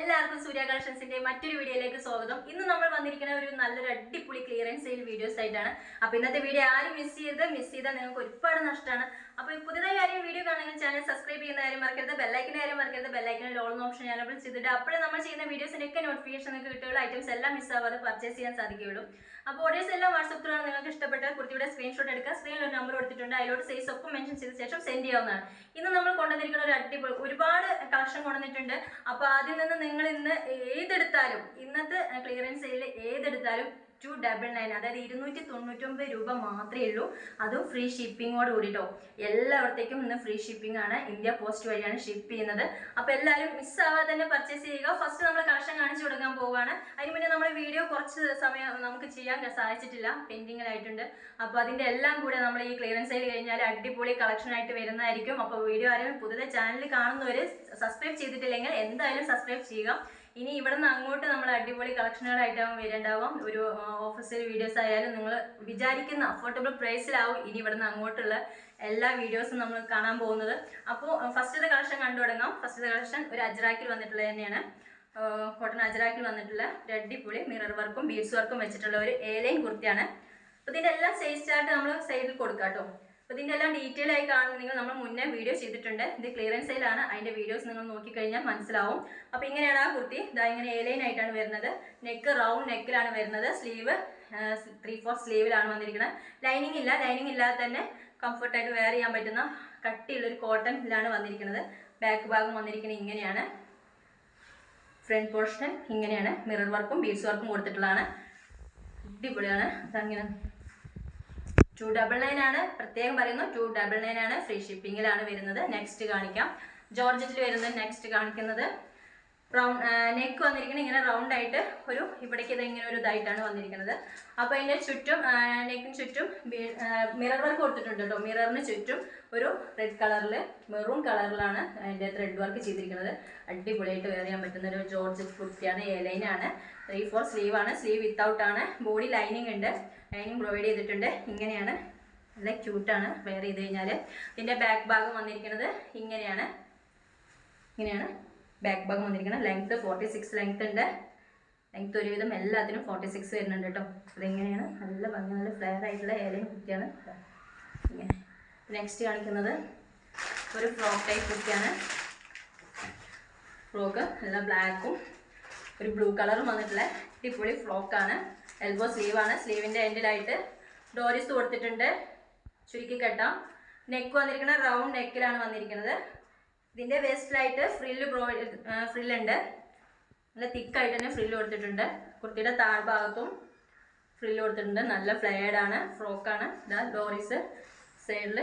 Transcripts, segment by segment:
എല്ലാവർക്കും സൂര്യ കളക്ഷൻസിന്റെ മറ്റൊരു വീഡിയോയിലേക്ക് സ്വാഗതം. ഇന്ന് നമ്മൾ വന്നിരിക്കുന്ന ഒരു നല്ലൊരു അടിപൊളി ക്ലിയറൻസ് സെയിൽ വീഡിയോസ് ആയിട്ടാണ്. അപ്പോൾ ഇന്നത്തെ വീഡിയോ ആരും മിസ് ചെയ്താൽ നിങ്ങൾക്ക് ഒരുപാട് നഷ്ടമാണ്. അപ്പോൾ പുതിയതായി ആരും വീഡിയോ കാണുന്ന ചാനൽ സബ്സ്ക്രൈബ് ചെയ്യുന്ന കാര്യം മറക്കരുത്, ബെല്ലൈക്കൻ്റെ കാര്യം മറക്കരുത്. ബെല്ലൈക്കനിൽ ഓൾ ഓപ്ഷൻ എനേബിൾ ചെയ്തിട്ട് അപ്പോഴേ നമ്മൾ ചെയ്യുന്ന വീഡിയോസിന്റെ ഒക്കെ നോട്ടിഫിക്കേഷൻ നിങ്ങൾക്ക് കിട്ടുകയുള്ളൂ. ഐറ്റംസ് എല്ലാം മിസ്സാവാതെ പർച്ചേസ് ചെയ്യാൻ സാധിക്കുകയുള്ളൂ. അപ്പോൾ ഓർഡേഴ്സ് എല്ലാം വാട്സ്ആപ്പിലാണ്. നിങ്ങൾക്ക് ഇഷ്ടപ്പെട്ട കുർത്തിയുടെ സ്ക്രീൻഷോട്ട് എടുക്കുക. സ്ക്രീനിൽ ഒരു നമ്പർ കൊടുത്തിട്ടുണ്ട്, അതിലോട്ട് സൈസ് ഒപ്പം മെൻഷൻ ചെയ്ത ശേഷം സെൻഡ് ചെയ്യാവുന്നതാണ്. ഇന്ന് നമ്മൾ കൊണ്ടുവന്നിരിക്കുന്ന ഒരു അടിപൊളി ഒരുപാട് കളക്ഷൻ കൊണ്ടുവന്നിട്ടുണ്ട്. അപ്പോൾ അതിൽ നിന്ന് നിങ്ങൾ ഇന്ന് ഏതെടുത്താലും ഇന്നത്തെ ക്ലിയറൻസ് സെയിലിൽ ഏതെടുത്താലും 299, അതായത് 299 രൂപ മാത്രമേ ഉള്ളൂ. അതും ഫ്രീ ഷിപ്പിങ്ങോട് കൂടിട്ടോ. എല്ലായിടത്തേക്കും ഇന്ന് ഫ്രീ ഷിപ്പിംഗ് ആണ്. ഇന്ത്യ പോസ്റ്റ് വഴിയാണ് ഷിപ്പ് ചെയ്യുന്നത്. അപ്പോൾ എല്ലാവരും മിസ്സാവാതെ തന്നെ പർച്ചേസ് ചെയ്യുക. ഫസ്റ്റ് നമ്മൾ കളക്ഷൻ കാണിച്ചു കൊടുക്കാൻ പോവുകയാണ്. അതിന് മുന്നേ നമ്മുടെ വീഡിയോ കുറച്ച് സമയം നമുക്ക് ചെയ്യാൻ സാധിച്ചിട്ടില്ല, പെൻഡിങ്ങിലായിട്ടുണ്ട്. അപ്പോൾ അതിൻ്റെ എല്ലാം കൂടെ നമ്മൾ ഈ ക്ലിയറൻസ് സെയിൽ കഴിഞ്ഞാൽ അടിപൊളി കളക്ഷൻ ആയിട്ട് വരുന്നതായിരിക്കും. അപ്പോൾ വീഡിയോ ആരും പുതുതായി ചാനൽ കാണുന്നവർ സബ്സ്ക്രൈബ് ചെയ്തിട്ടില്ലെങ്കിൽ എന്തായാലും സബ്സ്ക്രൈബ് ചെയ്യുക. ഇനി ഇവിടെ നിന്ന് അങ്ങോട്ട് നമ്മൾ അടിപൊളി കളക്ഷനുകളായിട്ടാവും വരേണ്ടാവും. ഒരു ഓഫീസിൽ വീഡിയോസ് ആയാലും നിങ്ങൾ വിചാരിക്കുന്ന അഫോർഡബിൾ പ്രൈസിലാവും ഇനി ഇവിടെ നിന്ന് അങ്ങോട്ടുള്ള എല്ലാ വീഡിയോസും നമ്മൾ കാണാൻ പോകുന്നത്. അപ്പോൾ ഫസ്റ്റത്തെ കളക്ഷൻ കണ്ടു തുടങ്ങാം. ഫസ്റ്റത്തെ കളക്ഷൻ ഒരു അജ്രാക്കിൽ വന്നിട്ടുള്ളത് തന്നെയാണ്. കോട്ടൺ അജ്രാക്കിൽ വന്നിട്ടുള്ള ഒരു അടിപൊളി മിറർ വർക്കും ബീഡ്സ് വർക്കും വെച്ചിട്ടുള്ള ഒരു A-line കുർത്തിയാണ്. അപ്പോൾ ഇതിൻ്റെ എല്ലാം സൈസ് ചാർട്ട് നമ്മൾ സൈഡിൽ കൊടുക്കാം കേട്ടോ. അപ്പോൾ ഇതിൻ്റെ എല്ലാം ഡീറ്റെയിൽ ആയി കാണുന്നെങ്കിൽ നമ്മൾ മുന്നേ വീഡിയോ ചെയ്തിട്ടുണ്ട്. ഇത് ക്ലിയറൻസ് സെയിലാണ്. അതിൻ്റെ വീഡിയോസ് നിങ്ങൾ നോക്കിക്കഴിഞ്ഞാൽ മനസ്സിലാവും. അപ്പോൾ ഇങ്ങനെയാണ് ആ കുർത്തി. ഇതാ ഇങ്ങനെ A-line ആയിട്ടാണ് വരുന്നത്. നെക്ക് റൗണ്ട് നെക്കിലാണ് വരുന്നത്. സ്ലീവ് 3/4 സ്ലീവിലാണ് വന്നിരിക്കുന്നത്. ലൈനിങ് ഇല്ല. ലൈനിങ് ഇല്ലാതെ തന്നെ കംഫർട്ടായിട്ട് വെയർ ചെയ്യാൻ പറ്റുന്ന കട്ടിയുള്ളൊരു കോട്ടണിലാണ് വന്നിരിക്കുന്നത്. ബാക്ക് ഭാഗം വന്നിരിക്കുന്നത് ഇങ്ങനെയാണ്. ഫ്രണ്ട് പോർഷൻ ഇങ്ങനെയാണ്. മിറർ വർക്കും ബീഡ്സ് വർക്കും കൊടുത്തിട്ടുള്ളതാണ്. അടിപൊളിയാണ്. അതങ്ങനെ 299 ആണ്. പ്രത്യേകം പറയുന്നു 299 ആണ്. ഫ്രീ ഷിപ്പിങ്ങിലാണ് വരുന്നത്. നെക്സ്റ്റ് കാണിക്കാം. ജോർജറ്റിൽ വരുന്നത് നെക്സ്റ്റ് കാണിക്കുന്നത് നെക്ക് വന്നിരിക്കുന്നത് ഇങ്ങനെ റൗണ്ട് ആയിട്ട് ഒരു ഇവിടേക്ക് ഇത് ഇങ്ങനെ ഒരു ഇതായിട്ടാണ് വന്നിരിക്കുന്നത്. അപ്പോൾ അതിൻ്റെ ചുറ്റും നെക്കിന് ചുറ്റും മിറർ വർക്ക് കൊടുത്തിട്ടുണ്ട് കേട്ടോ. മിററിന് ചുറ്റും ഒരു റെഡ് കളറിൽ മെറൂൺ കളറിലാണ് അതിൻ്റെ ത്രെഡ് വർക്ക് ചെയ്തിരിക്കുന്നത്. അടിപൊളിയായിട്ട് വെയർ ചെയ്യാൻ പറ്റുന്ന ഒരു ജോർജറ്റ് കുർത്തിയാണ്. A-line ആണ്. 3/4 സ്ലീവ് ആണ്. സ്ലീവ് വിത്തൗട്ട് ആണ്. ബോഡി ലൈനിങ് ഉണ്ട്. ലൈനിങ് പ്രൊവൈഡ് ചെയ്തിട്ടുണ്ട്. ഇങ്ങനെയാണ്. നല്ല ക്യൂട്ടാണ് വെയർ ചെയ്ത് കഴിഞ്ഞാൽ. ഇതിൻ്റെ ബാക്ക് ഭാഗം വന്നിരിക്കുന്നത് ഇങ്ങനെയാണ്. ഇങ്ങനെയാണ് ബാക്ക് ഭാഗം വന്നിരിക്കുന്നത്. ലെങ്ത് 46 ലെങ്ത് ഉണ്ട്. ലെങ്ത് ഒരുവിധം എല്ലാത്തിനും 46 വരുന്നുണ്ട് കേട്ടോ. അതിങ്ങനെയാണ്. നല്ല ഭംഗി, നല്ല ഫ്ലെയർ ആയിട്ടുള്ള A-line കുർത്തിയാണ്. ഇങ്ങനെ നെക്സ്റ്റ് കാണിക്കുന്നത് ഒരു ഫ്രോക്ക് ടൈപ്പ് കുർത്തിയാണ്. ഫ്രോക്ക് നല്ല ബ്ലാക്കും ഒരു ബ്ലൂ കളറും വന്നിട്ടുള്ള അടിപൊളി ഫ്രോക്കാണ്. എൽബോ സ്ലീവാണ്. സ്ലീവിൻ്റെ എൻഡിലായിട്ട് ഡോരീസ് കൊടുത്തിട്ടുണ്ട്. ചുരുക്കി കെട്ടാം. നെക്ക് വന്നിരിക്കുന്നത് റൗണ്ട് നെക്കിലാണ് വന്നിരിക്കുന്നത്. ഇതിൻ്റെ വേസ്റ്റിലായിട്ട് ഫ്രില്ലുണ്ട്. നല്ല തിക്കായിട്ട് തന്നെ ഫ്രില്ല് കൊടുത്തിട്ടുണ്ട്. കുർത്തിയുടെ താഴ്ഭാഗത്തും ഫ്രില്ല് കൊടുത്തിട്ടുണ്ട്. നല്ല ഫ്ലെയർഡ് ആണ്. ഫ്രോക്കാണ്. ഇതാ ഡോറീസ് സൈഡിൽ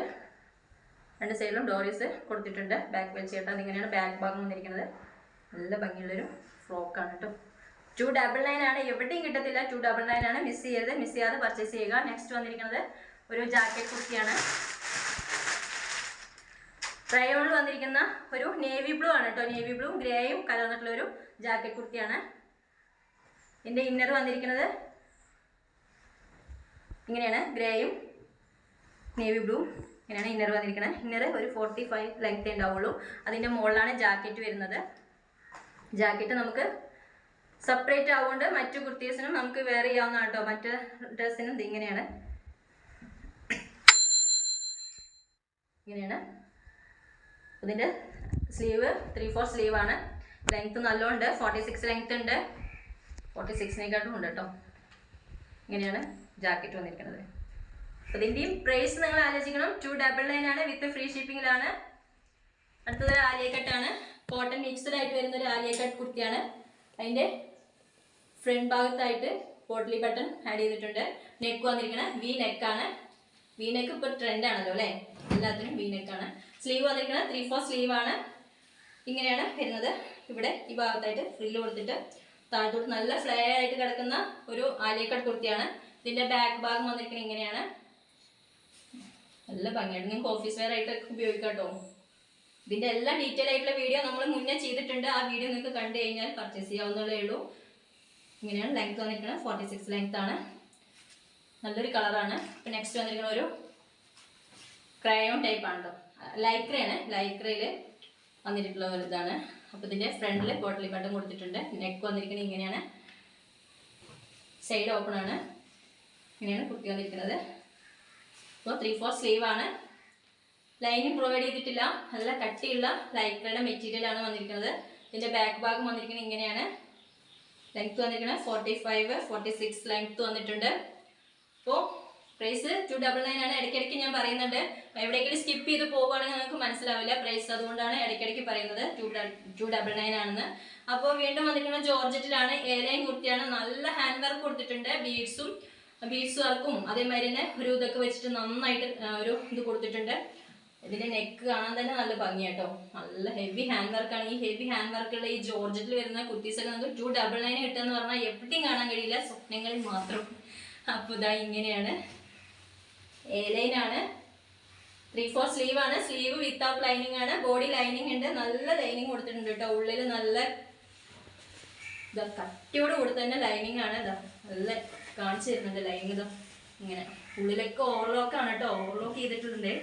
രണ്ട് സൈഡിലും ഡോറീസ് കൊടുത്തിട്ടുണ്ട്. ബാക്ക് വെച്ച് കേട്ടാൽ ഇങ്ങനെയാണ് ബാക്ക് ഭാഗം വന്നിരിക്കുന്നത്. നല്ല ഭംഗിയുള്ളൊരു ഫ്രോക്കാണ് കേട്ടോ. 299 ആണ്. എവിടെയും കിട്ടത്തില്ല. 299 ആണ്. മിസ് ചെയ്യരുത്. മിസ് ചെയ്യാതെ പർച്ചേസ് ചെയ്യുക. നെക്സ്റ്റ് വന്നിരിക്കുന്നത് ഒരു ജാക്കറ്റ് കുർത്തിയാണ്. റയോണിൽ വന്നിരിക്കുന്ന ഒരു നേവി ബ്ലൂ ആണ് കേട്ടോ. നേവി ബ്ലൂ ഗ്രേയും കലർന്നിട്ടുള്ള ഒരു ജാക്കറ്റ് കുർത്തിയാണ്. ഇതിൻ്റെ ഇന്നർ വന്നിരിക്കുന്നത് ഇങ്ങനെയാണ്. ഗ്രേയും നേവി ബ്ലൂ ഇങ്ങനെയാണ് ഇന്നർ വന്നിരിക്കുന്നത്. ഇന്നർ ഒരു 45 ലെങ്ത് ഉണ്ടാവുള്ളൂ. അതിൻ്റെ മുകളിലാണ് ജാക്കറ്റ് വരുന്നത്. ജാക്കറ്റ് നമുക്ക് സെപ്പറേറ്റ് ആവുകൊണ്ട് മറ്റു കുർത്തീസിനും നമുക്ക് വെയർ ചെയ്യാവുന്ന കേട്ടോ. മറ്റ് ഡ്രസ്സിനും ഇങ്ങനെയാണ്. ഇങ്ങനെയാണ്. ഇതിൻ്റെ സ്ലീവ് 3/4 സ്ലീവാണ്. ലെങ്ത്ത് നല്ലോണ്ട്. 46 ലെങ്ത് ഉണ്ട്. 46നേക്കാട്ടും ഉണ്ട് കേട്ടോ. ഇങ്ങനെയാണ് ജാക്കറ്റ് വന്നിരിക്കുന്നത്. അപ്പോൾ ഇതിൻ്റെയും പ്രൈസ് നിങ്ങൾ ആലോചിക്കണം. 299 ആണ്. വിത്ത് ഫ്രീ ഷിപ്പിങ്ങിലാണ്. അടുത്തത് ആലിയ കട്ടാണ്. കോട്ടൺ മിക്സ്ഡ് ആയിട്ട് വരുന്ന ഒരു ആലിയ കട്ട് കുർത്തിയാണ്. അതിൻ്റെ ഫ്രണ്ട് ഭാഗത്തായിട്ട് പോട്ട്ലി ബട്ടൺ ആഡ് ചെയ്തിട്ടുണ്ട്. നെക്ക് വന്നിരിക്കുന്നത് വി നെക്കാണ്. വി നെക്ക് ഇപ്പോൾ ട്രെൻഡാണല്ലോ അല്ലേ. എല്ലാത്തിനും വി നെക്കാണ്. സ്ലീവ് വന്നിരിക്കുന്നത് 3/4 സ്ലീവാണ്. ഇങ്ങനെയാണ് വരുന്നത്. ഇവിടെ ഈ ഭാഗത്തായിട്ട് ഫ്രില്ല് കൊടുത്തിട്ട് താഴത്തോട്ട് നല്ല ഫ്ലെയർ ആയിട്ട് കിടക്കുന്ന ഒരു ആലിയ കട്ട് കുർത്തിയാണ്. ഇതിൻ്റെ ബാക്ക് ഭാഗം വന്നിരിക്കുന്നത് ഇങ്ങനെയാണ്. നല്ല ഭംഗിയായിട്ട് നിങ്ങൾക്ക് ഓഫീസ് വെയർ ആയിട്ടൊക്കെ ഉപയോഗിക്കാം കേട്ടോ. ഇതിൻ്റെ എല്ലാ ഡീറ്റെയിൽ ആയിട്ടുള്ള വീഡിയോ നമ്മൾ മുന്നേ ചെയ്തിട്ടുണ്ട്. ആ വീഡിയോ നിങ്ങൾക്ക് കണ്ടു കഴിഞ്ഞാൽ പർച്ചേസ് ചെയ്യാവുന്നതേ ഉള്ളൂ. ഇങ്ങനെയാണ് ലെങ്ത് വന്നിരിക്കുന്നത്. 46 ലെങ്ത് ആണ്. നല്ലൊരു കളറാണ്. ഇപ്പം നെക്സ്റ്റ് വന്നിരിക്കുന്ന ഒരു ക്രയോൺ ടൈപ്പ് ആണ് കേട്ടോ. ലൈക്രയാണ്. ലൈക്രയിൽ വന്നിട്ടുള്ള ഒരു ഇതാണ്. അപ്പോൾ ഇതിൻ്റെ ഫ്രണ്ടിൽ പോട്ടലി ബട്ടൺ കൊടുത്തിട്ടുണ്ട്. നെക്ക് വന്നിരിക്കുന്നത് ഇങ്ങനെയാണ്, സൈഡ് ഓപ്പൺ ആണ്. ഇങ്ങനെയാണ് കുർത്തി വന്നിരിക്കുന്നത്. അപ്പോൾ 3/4 സ്ലീവ് ആണ്. ലൈനിങ് പ്രൊവൈഡ് ചെയ്തിട്ടില്ല, നല്ല കട്ടിയുള്ള ലൈക്രയുടെ മെറ്റീരിയൽ ആണ് വന്നിരിക്കുന്നത്. ഇതിൻ്റെ ബാക്ക് ഭാഗം വന്നിരിക്കുന്നത് ഇങ്ങനെയാണ്. ലെങ്ത് വന്നിരിക്കുന്നത് 45-46 ലെങ്ത് വന്നിട്ടുണ്ട്. അപ്പോൾ പ്രൈസ് 299 ആണ്. ഇടയ്ക്കിടയ്ക്ക് ഞാൻ പറയുന്നുണ്ട്, എവിടെയെങ്കിലും സ്കിപ്പ് ചെയ്ത് പോവുകയാണെങ്കിൽ നിങ്ങൾക്ക് മനസ്സിലാവില്ല പ്രൈസ്, അതുകൊണ്ടാണ് ഇടയ്ക്കിടയ്ക്ക് പറയുന്നത് 299 ആണെന്ന്. അപ്പോൾ വീണ്ടും വന്നിരിക്കുന്നത് ജോർജറ്റിലാണ്, ഏലയും കുർത്തിയാണ്. നല്ല ഹാൻഡ് വർക്ക് കൊടുത്തിട്ടുണ്ട്, ബീഡ്സ് വർക്കും അതേമാതിരി തന്നെ ഒരു ഇതൊക്കെ വെച്ചിട്ട് നന്നായിട്ട് ഒരു ഇത് കൊടുത്തിട്ടുണ്ട്. ഇതിൻ്റെ നെക്ക് കാണാൻ തന്നെ നല്ല ഭംഗിയാട്ടോ, നല്ല ഹെവി ഹാൻഡ് വർക്കാണ്. ഈ ഹെവി ഹാൻഡ് വർക്കുള്ള ഈ ജോർജറ്റിൽ വരുന്ന കുർത്തീസൊക്കെ നമുക്ക് 299 കിട്ടുക എന്ന് പറഞ്ഞാൽ എവിടെയും കാണാൻ കഴിയില്ല, സ്വപ്നങ്ങളിൽ മാത്രം. അപ്പോൾ ഇതാ ഇങ്ങനെയാണ്, എ ലൈനാണ്, 3/4 സ്ലീവ് ആണ്. സ്ലീവ് വിത്തൗട്ട് ലൈനിങ് ആണ്, ബോഡി ലൈനിങ് ഉണ്ട്, നല്ല ലൈനിങ് കൊടുത്തിട്ടുണ്ട് കേട്ടോ. ഉള്ളിൽ നല്ല ഇതാ കട്ടിയോട് കൂടി തന്നെ ലൈനിങ് ആണ്. ഇതാ നല്ല കാണിച്ചു തരുന്നുണ്ട് ലൈനിങ്. ഇതാ ഇങ്ങനെ ഉള്ളിലൊക്കെ ഓവർലോക്കാണ് കേട്ടോ, ഓവർലോക്ക് ചെയ്തിട്ടുണ്ട്,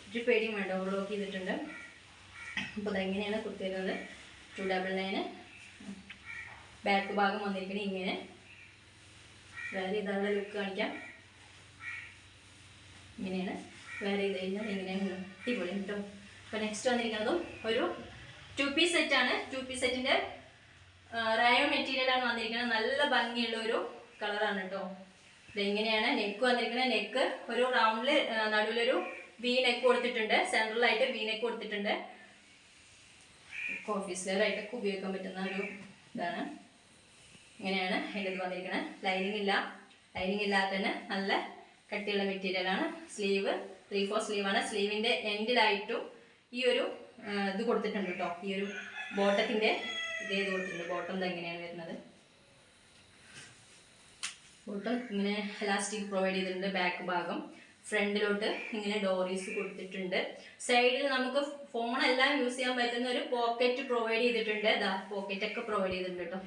ഒരു പേടിയും വേണ്ട, ഓവർലോക്ക് ചെയ്തിട്ടുണ്ട്. അപ്പോൾ അതെങ്ങനെയാണ് കുർത്തി വരുന്നത് 299. ബാക്ക് ഭാഗം വന്നിരിക്കുന്നത് ഇങ്ങനെ, വേറെ ഇതാനുള്ള ലുക്ക് കാണിക്കാം. ഇങ്ങനെയാണ് വേറെ ചെയ്ത് കഴിഞ്ഞാൽ ഇങ്ങനെയാണ് അടിപൊളി കേട്ടോ. അപ്പോൾ നെക്സ്റ്റ് വന്നിരിക്കുന്നതും ഒരു 2 പീസ് സെറ്റാണ്. 2 പീസ് സെറ്റിൻ്റെ റയോൺ മെറ്റീരിയലാണ് വന്നിരിക്കുന്നത്. നല്ല ഭംഗിയുള്ള ഒരു കളറാണ് കേട്ടോ. ഇതെങ്ങനെയാണ് നെക്ക് വന്നിരിക്കുന്നത്. നെക്ക് ഒരു റൗണ്ടിൽ നടുവിലൊരു വി നെക്ക് കൊടുത്തിട്ടുണ്ട്, സെൻട്രലായിട്ട് വി നെക്ക് കൊടുത്തിട്ടുണ്ട്. ഓഫീസ് വെയറായിട്ടൊക്കെ ഉപയോഗിക്കാൻ പറ്റുന്ന ഒരു ഇതാണ്. ഇങ്ങനെയാണ് അതിൻ്റെ ഇത് വന്നിരിക്കുന്നത്. ലൈനിങ് ഇല്ലാതെ തന്നെ നല്ല കട്ടിയുള്ള മെറ്റീരിയലാണ്. സ്ലീവ് 3/4 സ്ലീവാണ്. സ്ലീവിൻ്റെ എൻഡിലായിട്ടും ഈ ഒരു ഇത് കൊടുത്തിട്ടുണ്ട് കേട്ടോ. ഈ ഒരു ബോട്ടത്തിൻ്റെ ഇതേ ഇത് കൊടുത്തിട്ടുണ്ട്. ബോട്ടം എങ്ങനെയാണ് വരുന്നത്, ബോട്ടം ഇങ്ങനെ എലാസ്റ്റിക് പ്രൊവൈഡ് ചെയ്തിട്ടുണ്ട്. ബാക്ക് ഭാഗം ഫ്രണ്ടിലോട്ട് ഇങ്ങനെ ഡോറീസ് കൊടുത്തിട്ടുണ്ട്. സൈഡിൽ നമുക്ക് ഫോണെല്ലാം യൂസ് ചെയ്യാൻ പറ്റുന്ന ഒരു പോക്കറ്റ് പ്രൊവൈഡ് ചെയ്തിട്ടുണ്ട്. ഇതാ പോക്കറ്റൊക്കെ പ്രൊവൈഡ് ചെയ്തിട്ടുണ്ട് കേട്ടോ.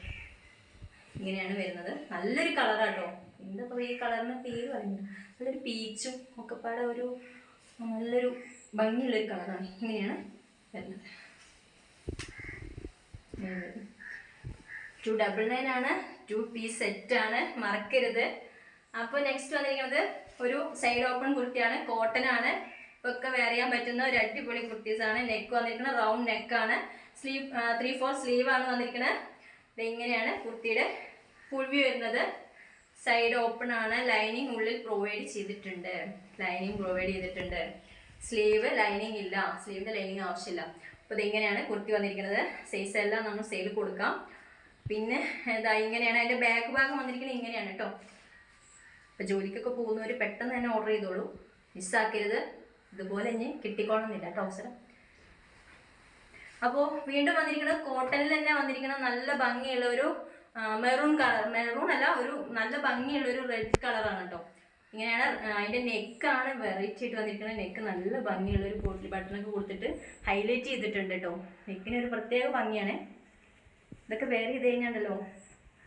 ഇങ്ങനെയാണ് വരുന്നത്. നല്ലൊരു കളറാട്ടോ. എന്താ പറയുക, ഈ കളറിന് പേര് പറയുന്നത്, നല്ലൊരു പീച്ചും ഒക്കെ പാടെ ഒരു നല്ലൊരു ഭംഗിയുള്ളൊരു കളറാണ്. ഇങ്ങനെയാണ് വരുന്നത്. 299 ആണ്. 2 പീസ് സെറ്റാണ്, മറക്കരുത്. അപ്പോൾ നെക്സ്റ്റ് വന്നിരിക്കുന്നത് ഒരു സൈഡ് ഓപ്പൺ കുർത്തിയാണ്, കോട്ടൺ ആണ്. ഇപ്പോൾ ഒക്കെ വെയർ ചെയ്യാൻ പറ്റുന്ന ഒരു അടിപൊളി കുർത്തീസാണ്. നെക്ക് വന്നിരിക്കുന്നത് റൗണ്ട് നെക്കാണ്. സ്ലീവ് 3/4 സ്ലീവ് ആണ് വന്നിരിക്കുന്നത്. ഇതെങ്ങനെയാണ് കുർത്തിയുടെ ഫുൾ വ്യൂ വരുന്നത്. സൈഡ് ഓപ്പൺ ആണ്, ലൈനിങ് ഉള്ളിൽ പ്രൊവൈഡ് ചെയ്തിട്ടുണ്ട്. സ്ലീവ് ലൈനിങ് ഇല്ല, സ്ലീവിൻ്റെ ലൈനിങ് ആവശ്യമില്ല. അപ്പോൾ ഇതെങ്ങനെയാണ് കുർത്തി വന്നിരിക്കുന്നത്. സൈസ് എല്ലാം നമ്മൾ സെയിൽ കൊടുക്കാം. പിന്നെ ഇതാ ഇങ്ങനെയാണ് അതിൻ്റെ ബാക്ക് ഭാഗം വന്നിരിക്കുന്നത്. ഇങ്ങനെയാണ് കേട്ടോ. അപ്പോൾ ജോലിക്കൊക്കെ പോകുന്നവർ പെട്ടെന്ന് തന്നെ ഓർഡർ ചെയ്തോളൂ, മിസ്സാക്കരുത്. ഇതുപോലെ ഇനി കിട്ടിക്കോണമെന്നില്ല കേട്ടോ അവസരം. അപ്പോൾ വീണ്ടും വന്നിരിക്കുന്നത് കോട്ടണിൽ തന്നെ വന്നിരിക്കുന്നത് നല്ല ഭംഗിയുള്ള ഒരു മെറൂൺ കളർ, മെറൂൺ അല്ല, ഒരു നല്ല ഭംഗിയുള്ള ഒരു റെഡ് കളറാണ് കേട്ടോ. ഇങ്ങനെയാണ് അതിൻ്റെ നെക്കാണ് വെറൈറ്റി ആയിട്ട് വന്നിരിക്കുന്നത്. നെക്ക് നല്ല ഭംഗിയുള്ള ഒരു പോട്ടലി ബട്ടണൊക്കെ കൊടുത്തിട്ട് ഹൈലൈറ്റ് ചെയ്തിട്ടുണ്ട് കേട്ടോ. നെക്കിന് ഒരു പ്രത്യേക ഭംഗിയാണ്. ഇതൊക്കെ വെയർ ചെയ്ത് കഴിഞ്ഞാണ്ടല്ലോ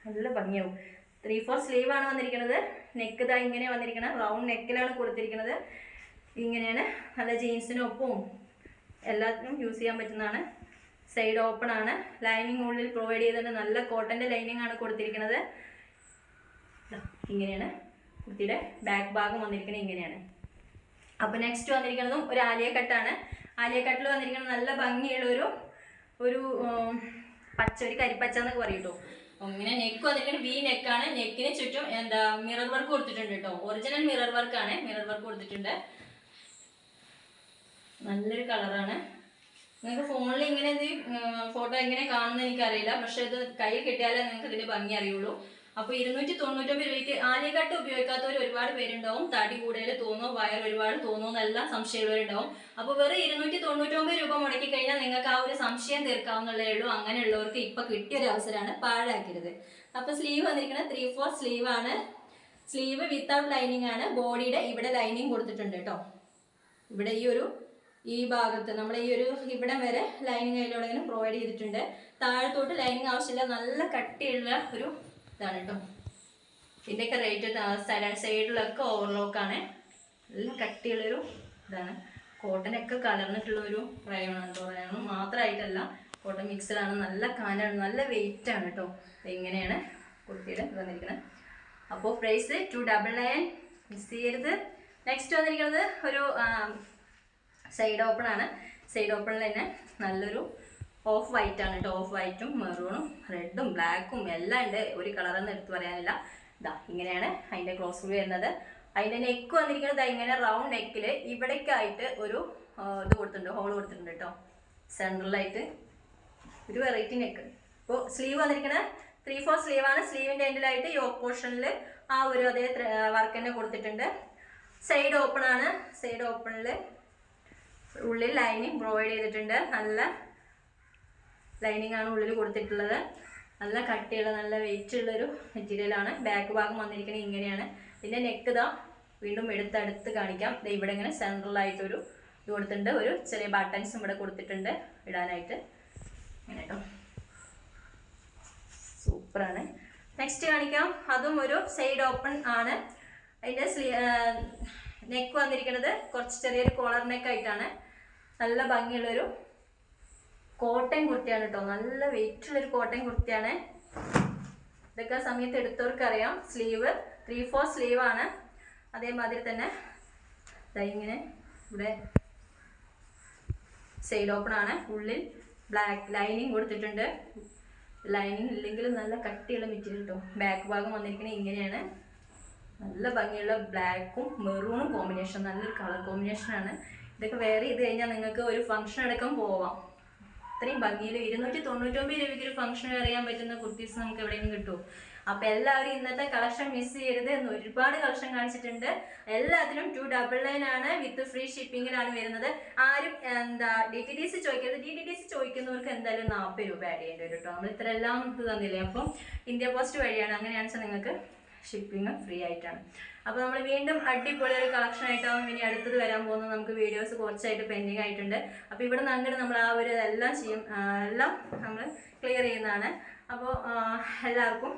നല്ല ഭംഗിയാവും. 3/4 സ്ലീവ് ആണ് വന്നിരിക്കുന്നത്. നെക്ക് ഇതാ ഇങ്ങനെ വന്നിരിക്കുന്നത്, റൗണ്ട് നെക്കിലാണ് കൊടുത്തിരിക്കുന്നത്. ഇങ്ങനെയാണ്, നല്ല ജീൻസിനൊപ്പവും എല്ലാത്തിനും യൂസ് ചെയ്യാൻ പറ്റുന്നതാണ്. സൈഡ് ഓപ്പൺ ആണ്, ലൈനിങ് ഉള്ളിൽ പ്രൊവൈഡ് ചെയ്തിട്ട് നല്ല കോട്ടൻ്റെ ലൈനിങ് ആണ് കൊടുത്തിരിക്കുന്നത്. ഇങ്ങനെയാണ് കുർത്തിയുടെ ബാക്ക് ഭാഗം വന്നിരിക്കുന്നത്. ഇങ്ങനെയാണ്. അപ്പോൾ നെക്സ്റ്റ് വന്നിരിക്കുന്നതും ഒരു ആലിയ കട്ടാണ്. ആലിയ കട്ടിൽ വന്നിരിക്കുന്നത് നല്ല ഭംഗിയുള്ള ഒരു പച്ച, ഒരു കരിപ്പച്ച എന്നൊക്കെ പറയും കേട്ടോ. അങ്ങനെ നെക്ക് വന്നിരിക്കുന്നത് വി നെക്കാണ്. നെക്കിന് ചുറ്റും മിറർ വർക്ക് കൊടുത്തിട്ടുണ്ട് കേട്ടോ. ഒറിജിനൽ മിറർ വർക്കാണ്, മിറർ വർക്ക് കൊടുത്തിട്ടുണ്ട്. നല്ലൊരു കളറാണ്. നിങ്ങൾക്ക് ഫോണിൽ ഇങ്ങനെ ഇത് ഫോട്ടോ എങ്ങനെ കാണുന്നത് എനിക്കറിയില്ല, പക്ഷെ ഇത് കയ്യിൽ കിട്ടിയാലേ നിങ്ങൾക്ക് ഇതിൻ്റെ ഭംഗി അറിയുള്ളൂ. അപ്പോൾ 299 രൂപയ്ക്ക് ആലിയ കട്ട് ഉപയോഗിക്കാത്തവർ ഒരുപാട് പേരുണ്ടാവും. തടി കൂടുതൽ തോന്നോ, വയർ ഒരുപാട് തോന്നോ എന്നെല്ലാം സംശയമുള്ളവരുണ്ടാവും. അപ്പോൾ വെറും 299 രൂപ മുടക്കി കഴിഞ്ഞാൽ നിങ്ങൾക്ക് ആ ഒരു സംശയം തീർക്കാവുന്നതേ ഉള്ളൂ. അങ്ങനെയുള്ളവർക്ക് ഇപ്പം കിട്ടിയൊരു അവസരമാണ്, പാഴാക്കരുത്. അപ്പോൾ സ്ലീവ് വന്നിരിക്കുന്നത് 3/4 സ്ലീവ് ആണ്. സ്ലീവ് വിത്തൗട്ട് ലൈനിങ് ആണ്. ബോഡിയുടെ ഇവിടെ ലൈനിങ് കൊടുത്തിട്ടുണ്ട് കേട്ടോ. ഇവിടെ ഈ ഭാഗത്ത് നമ്മൾ ഈ ഒരു ഇവിടം വരെ ലൈനിങ് അതിലൂടെ ഇങ്ങനെ പ്രൊവൈഡ് ചെയ്തിട്ടുണ്ട്. താഴത്തോട്ട് ലൈനിങ് ആവശ്യമില്ല, നല്ല കട്ടിയുള്ള ഒരു ഇതാണ് കേട്ടോ. ഇതിൻ്റെയൊക്കെ റേറ്റ് സൈഡിലൊക്കെ ഓവർലോക്കാണ്. നല്ല കട്ടിയുള്ളൊരു ഇതാണ്. കോട്ടനൊക്കെ കലർന്നിട്ടുള്ളൊരു റയോണാണ് കേട്ടോ. റയോൺ മാത്രമായിട്ടല്ല, കോട്ടൺ മിക്സഡാണ്, നല്ല കാനാണ്, നല്ല വെയിറ്റ് ആണ് കേട്ടോ. ഇങ്ങനെയാണ് കുർത്തിയുടെ വന്നിരിക്കുന്നത്. അപ്പോൾ പ്രൈസ് 299, മിസ് ചെയ്യരുത്. നെക്സ്റ്റ് വന്നിരിക്കുന്നത് ഒരു സൈഡ് ഓപ്പൺ ആണ്. സൈഡ് ഓപ്പണിൽ തന്നെ നല്ലൊരു ഓഫ് വൈറ്റ് ആണ് കേട്ടോ. ഓഫ് വൈറ്റും മെറൂണും റെഡും ബ്ലാക്കും എല്ലാം ഉണ്ട്, ഒരു കളറൊന്നും എടുത്ത് പറയാനില്ല. ഇതാ ഇങ്ങനെയാണ് അതിൻ്റെ ക്ലോസ് വ്യൂ വരുന്നത്. അതിൻ്റെ നെക്ക് വന്നിരിക്കുന്നത് ഇങ്ങനെ റൗണ്ട് നെക്കിൽ ഇവിടേക്കായിട്ട് ഒരു ഇത് കൊടുത്തിട്ടുണ്ട്, ഹോൾ കൊടുത്തിട്ടുണ്ട് കേട്ടോ. സെൻട്രലായിട്ട് ഒരു വെറൈറ്റി നെക്ക്. ഇപ്പോൾ സ്ലീവ് വന്നിരിക്കുന്നത് 3/4 സ്ലീവാണ്. സ്ലീവിൻ്റെ എൻഡിലായിട്ട് ഈ പോർഷനിൽ ആ ഒരു അതേ വർക്ക് തന്നെ കൊടുത്തിട്ടുണ്ട്. സൈഡ് ഓപ്പൺ ആണ്. സൈഡ് ഓപ്പണിൽ ഉള്ളിൽ ലൈനിങ് പ്രൊവൈഡ് ചെയ്തിട്ടുണ്ട്. നല്ല ലൈനിങ് ആണ് ഉള്ളിൽ കൊടുത്തിട്ടുള്ളത്. നല്ല കട്ടിയുള്ള നല്ല വെയിറ്റ് ഉള്ളൊരു മെറ്റീരിയലാണ്. ബാക്ക് ഭാഗം വന്നിരിക്കുന്നത് ഇങ്ങനെയാണ്. പിന്നെ നെക്ക് ഇതാ വീണ്ടും എടുത്തടുത്ത് കാണിക്കാം. ഇവിടെ ഇങ്ങനെ സെൻട്രലായിട്ടൊരു ഇത് കൊടുത്തിട്ടുണ്ട്. ഒരു ചെറിയ ബട്ടൺസും ഇവിടെ കൊടുത്തിട്ടുണ്ട് ഇടാനായിട്ട്. ഇങ്ങനെ കേട്ടോ, സൂപ്പറാണ്. നെക്സ്റ്റ് കാണിക്കാം. അതും ഒരു സൈഡ് ഓപ്പൺ ആണ്. അതിൻ്റെ നെക്ക് വന്നിരിക്കുന്നത് കുറച്ച് ചെറിയൊരു കോളർ നെക്ക് ആയിട്ടാണ്. നല്ല ഭംഗിയുള്ളൊരു കോട്ടൺ കുർത്തിയാണ് കേട്ടോ. നല്ല വെയിറ്റ് ഉള്ളൊരു കോട്ടൺ കുർത്തിയാണ്. ഇതൊക്കെ സമയത്ത് എടുത്തവർക്കറിയാം. സ്ലീവ് 3/4 സ്ലീവാണ്. അതേമാതിരി തന്നെ ഇങ്ങനെ ഇവിടെ സൈഡ് ഓപ്പൺ ആണ്. ഉള്ളിൽ ബ്ലാക്ക് ലൈനിങ് കൊടുത്തിട്ടുണ്ട്. ലൈനിങ് ഇല്ലെങ്കിലും നല്ല കട്ടിയുള്ള മെറ്റീരിയൽ കേട്ടോ. ബാക്ക് ഭാഗം വന്നിരിക്കുന്നത് ഇങ്ങനെയാണ്. നല്ല ഭംഗിയുള്ള ബ്ലാക്കും മെറൂണും കോമ്പിനേഷൻ, നല്ലൊരു കളർ കോമ്പിനേഷനാണ്. ഇതൊക്കെ വെയർ ചെയ്ത് കഴിഞ്ഞാൽ നിങ്ങൾക്ക് ഒരു ഫംഗ്ഷൻ അടക്കം പോവാം. അത്രയും ഭംഗിയിൽ 299 രൂപയ്ക്ക് ഒരു ഫംഗ്ഷൻ അറിയാൻ പറ്റുന്ന കുർത്തീസ് നമുക്ക് എവിടെയെങ്കിലും കിട്ടും. അപ്പോൾ എല്ലാവരും ഇന്നത്തെ കളക്ഷൻ മിസ് ചെയ്യരുത്. എന്ന് ഒരുപാട് കളക്ഷൻ കാണിച്ചിട്ടുണ്ട്. എല്ലാത്തിനും 299 ആണ്. വിത്ത് ഫ്രീ ഷിപ്പിങ്ങിലാണ് വരുന്നത്. ആരും DTDC ചോദിക്കരുത്. DTDC ചോദിക്കുന്നവർക്ക് എന്തായാലും 40 രൂപ ആഡ് ചെയ്യേണ്ടി വരും കേട്ടോ. നമ്മൾ ഇത്ര എല്ലാം ഇത് തന്നില്ലേ. അപ്പം ഇന്ത്യ പോസ്റ്റ് വഴിയാണ്. അങ്ങനെയാണെന്ന് വെച്ചാൽ നിങ്ങൾക്ക് ഷിപ്പിങ് ഫ്രീ ആയിട്ടാണ്. അപ്പോൾ നമ്മൾ വീണ്ടും അടിപൊളി ഒരു കളക്ഷൻ ആയിട്ടാവും ഇനി അടുത്തത് വരാൻ പോകുന്നത്. നമുക്ക് വീഡിയോസ് കുറച്ചായിട്ട് പെൻഡിങ് ആയിട്ടുണ്ട്. അപ്പോൾ ഇവിടെ നിന്ന് അങ്ങോട്ട് നമ്മൾ ആ ഒരു എല്ലാം നമ്മൾ ക്ലിയർ ചെയ്യുന്നതാണ്. അപ്പോൾ എല്ലാവർക്കും